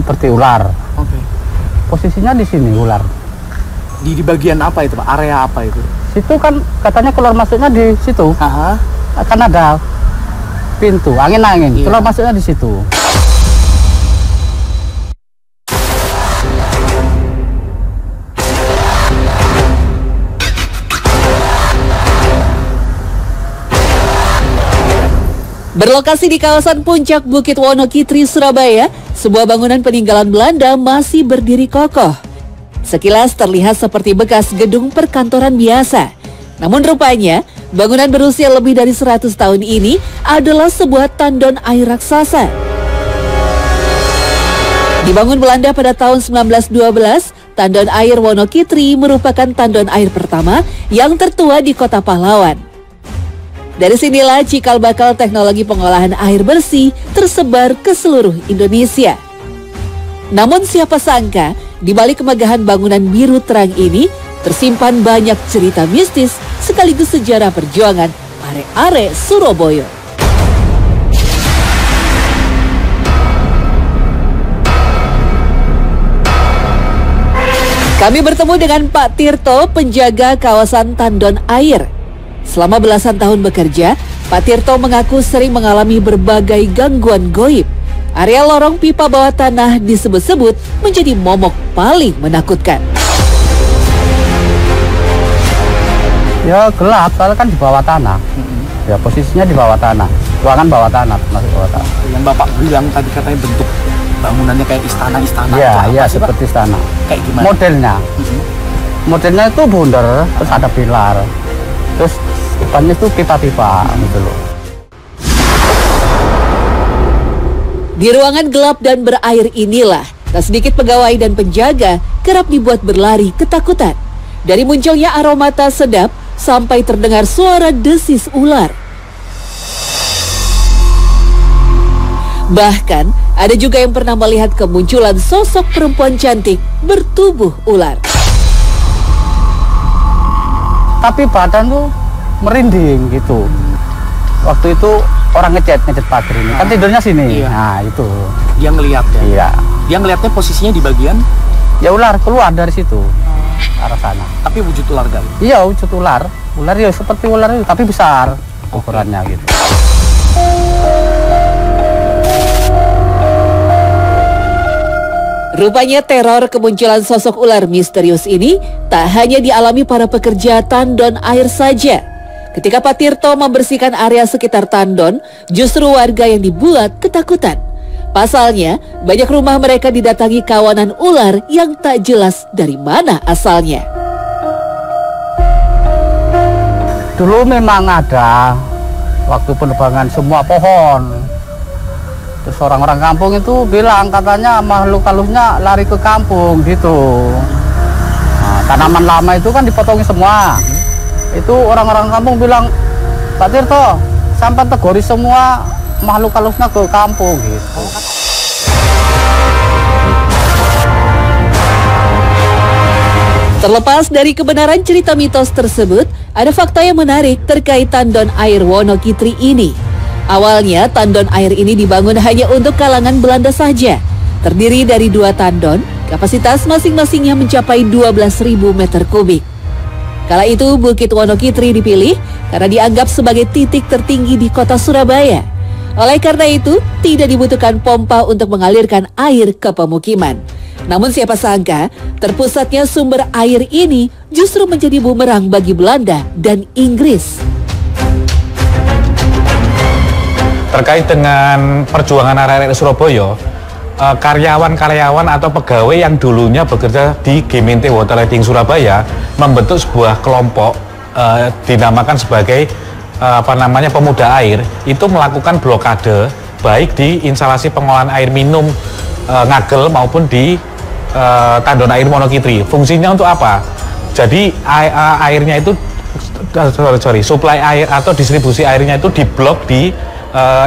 seperti ular. Oke. Posisinya di sini ular. Di bagian apa itu, Pak? Area apa itu? Situ kan katanya keluar masuknya di situ. Aha. Kan ada pintu angin-angin. Iya. Keluar masuknya di situ. Berlokasi di kawasan Puncak Bukit Wonokitri, Surabaya, sebuah bangunan peninggalan Belanda masih berdiri kokoh. Sekilas terlihat seperti bekas gedung perkantoran biasa. Namun rupanya, bangunan berusia lebih dari 100 tahun ini adalah sebuah tandon air raksasa. Dibangun Belanda pada tahun 1912, tandon air Wonokitri merupakan tandon air pertama yang tertua di kota pahlawan. Dari sinilah cikal bakal teknologi pengolahan air bersih tersebar ke seluruh Indonesia. Namun siapa sangka, di balik kemegahan bangunan biru terang ini, tersimpan banyak cerita mistis sekaligus sejarah perjuangan arek-arek Surabaya. Kami bertemu dengan Pak Tirto, penjaga kawasan tandon air. Selama belasan tahun bekerja, Pak Tirto mengaku sering mengalami berbagai gangguan goib. Area lorong pipa bawah tanah disebut-sebut menjadi momok paling menakutkan. Ya gelap, soalnya kan di bawah tanah. Ya posisinya di bawah tanah. Ruangan bawah tanah, masuk bawah tanah. Yang Bapak bilang tadi katanya bentuk bangunannya kayak istana-istana. Iya, iya sih, seperti Pak? istana. Kayak gimana? Modelnya. Modelnya itu bundar, terus ada pilar. Terus depannya itu pipa-pipa gitu loh. Di ruangan gelap dan berair inilah, tak sedikit pegawai dan penjaga kerap dibuat berlari ketakutan. Dari munculnya aroma tak sedap sampai terdengar suara desis ular. Bahkan, ada juga yang pernah melihat kemunculan sosok perempuan cantik bertubuh ular. Tapi badan tuh merinding gitu. Waktu itu orang ngecat pagar ini. Kan tidurnya sini. Iya. Nah, itu. Dia ngelihat ya? Iya. Dia ngelihatnya posisinya di bagian? Ya ular keluar dari situ. Arah sana. Tapi wujud ular gali? Iya, wujud ular. Ular ya seperti ular itu, tapi besar ukurannya gitu. Rupanya teror kemunculan sosok ular misterius ini tak hanya dialami para pekerja tandon air saja. Ketika Pak Tirto membersihkan area sekitar tandon, justru warga yang dibuat ketakutan. Pasalnya, banyak rumah mereka didatangi kawanan ular yang tak jelas dari mana asalnya. Dulu memang ada waktu penebangan semua pohon. Terus orang-orang kampung itu bilang katanya makhluk halusnya lari ke kampung gitu. Nah, tanaman lama itu kan dipotongi semua. Itu orang-orang kampung bilang, Pak Tirto, sampai tegori semua makhluk halusnya ke kampung gitu. Terlepas dari kebenaran cerita mitos tersebut, ada fakta yang menarik terkait tandon air Wonokitri ini. Awalnya, tandon air ini dibangun hanya untuk kalangan Belanda saja. Terdiri dari 2 tandon, kapasitas masing-masingnya mencapai 12.000 meter kubik. Kala itu, Bukit Wonokitri dipilih karena dianggap sebagai titik tertinggi di kota Surabaya. Oleh karena itu, tidak dibutuhkan pompa untuk mengalirkan air ke pemukiman. Namun siapa sangka, terpusatnya sumber air ini justru menjadi bumerang bagi Belanda dan Inggris. Terkait dengan perjuangan arek-arek Surabaya, karyawan-karyawan atau pegawai yang dulunya bekerja di Gemeente Water Riding Surabaya membentuk sebuah kelompok dinamakan sebagai pemuda air, itu melakukan blokade baik di instalasi pengolahan air minum Ngagel maupun di tandon air Wonokitri. Fungsinya untuk apa? Jadi airnya itu suplai air atau distribusi airnya itu diblok di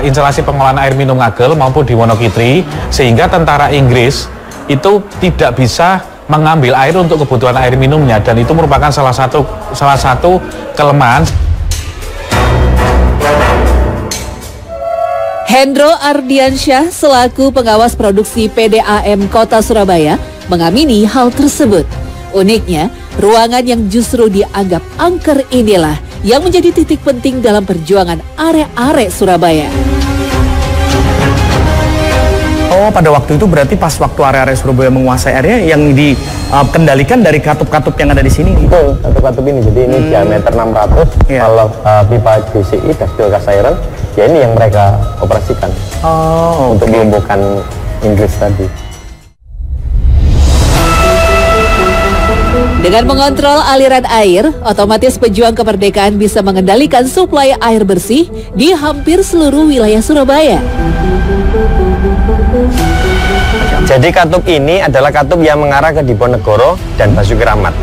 instalasi pengolahan air minum Ngagel maupun di Wonokitri, sehingga tentara Inggris itu tidak bisa mengambil air untuk kebutuhan air minumnya, dan itu merupakan salah satu kelemahan. Hendro Ardiansyah selaku pengawas produksi PDAM Kota Surabaya mengamini hal tersebut. Uniknya, ruangan yang justru dianggap angker inilah yang menjadi titik penting dalam perjuangan arek-arek Surabaya. Oh, pada waktu itu berarti pas waktu area-area Surabaya menguasai area yang dikendalikan dari katup-katup yang ada di sini. Betul, katup-katup ini. Jadi ini diameter 600. Kalau pipa DCI, Dustil Cast Iron, ya ini yang mereka operasikan. Untuk melumpuhkan Inggris tadi. Dengan mengontrol aliran air, otomatis pejuang kemerdekaan bisa mengendalikan suplai air bersih di hampir seluruh wilayah Surabaya. Jadi katup ini adalah katup yang mengarah ke Diponegoro dan Basuki Rahmat.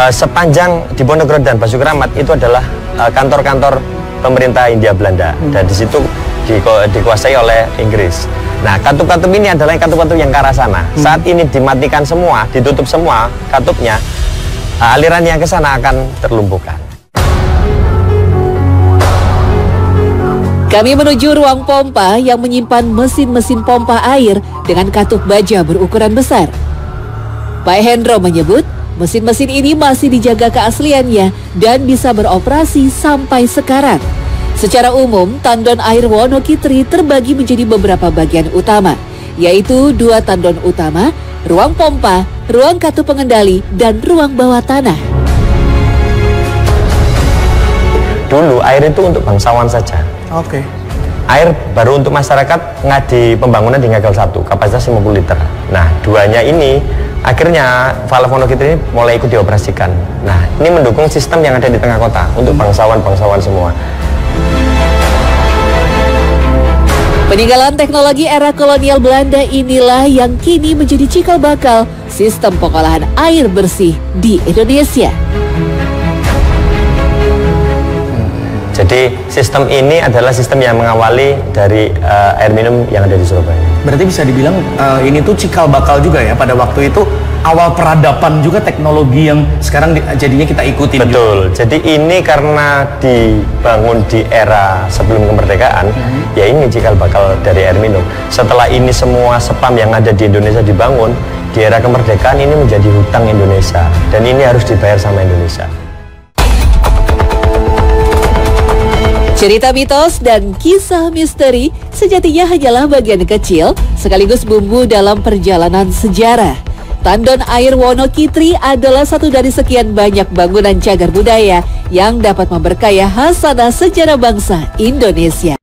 Sepanjang Diponegoro dan Basuki Rahmat itu adalah kantor-kantor pemerintah Hindia Belanda, dan di situ dikuasai oleh Inggris. Nah, katup-katup ini adalah katup-katup yang ke arah sana. Saat ini dimatikan semua, ditutup semua katupnya, aliran yang ke sana akan terlumpuhkan. Kami menuju ruang pompa yang menyimpan mesin-mesin pompa air dengan katup baja berukuran besar. Pak Hendro menyebut mesin-mesin ini masih dijaga keasliannya dan bisa beroperasi sampai sekarang. Secara umum, tandon air Wonokitri terbagi menjadi beberapa bagian utama, yaitu 2 tandon utama, ruang pompa, ruang katup pengendali, dan ruang bawah tanah. Dulu air itu untuk bangsawan saja. Air baru untuk masyarakat di pembangunan di Ngagel 1, kapasitas 50 liter. Nah, 2-nya ini akhirnya valve Wonokitri ini mulai ikut dioperasikan. Nah, ini mendukung sistem yang ada di tengah kota untuk bangsawan-bangsawan semua. Peninggalan teknologi era kolonial Belanda inilah yang kini menjadi cikal bakal sistem pengolahan air bersih di Indonesia. Jadi sistem ini adalah sistem yang mengawali dari air minum yang ada di Surabaya. Berarti bisa dibilang ini tuh cikal bakal juga ya, pada waktu itu awal peradaban juga teknologi yang sekarang jadinya kita ikutin. Betul. Juga. Jadi ini karena dibangun di era sebelum kemerdekaan, ya ini cikal bakal dari air minum. Setelah ini semua spam yang ada di Indonesia dibangun, di era kemerdekaan ini menjadi hutang Indonesia, dan ini harus dibayar sama Indonesia. Cerita mitos dan kisah misteri sejatinya hanyalah bagian kecil sekaligus bumbu dalam perjalanan sejarah. Tandon air Wonokitri adalah satu dari sekian banyak bangunan cagar budaya yang dapat memperkaya hasanah sejarah bangsa Indonesia.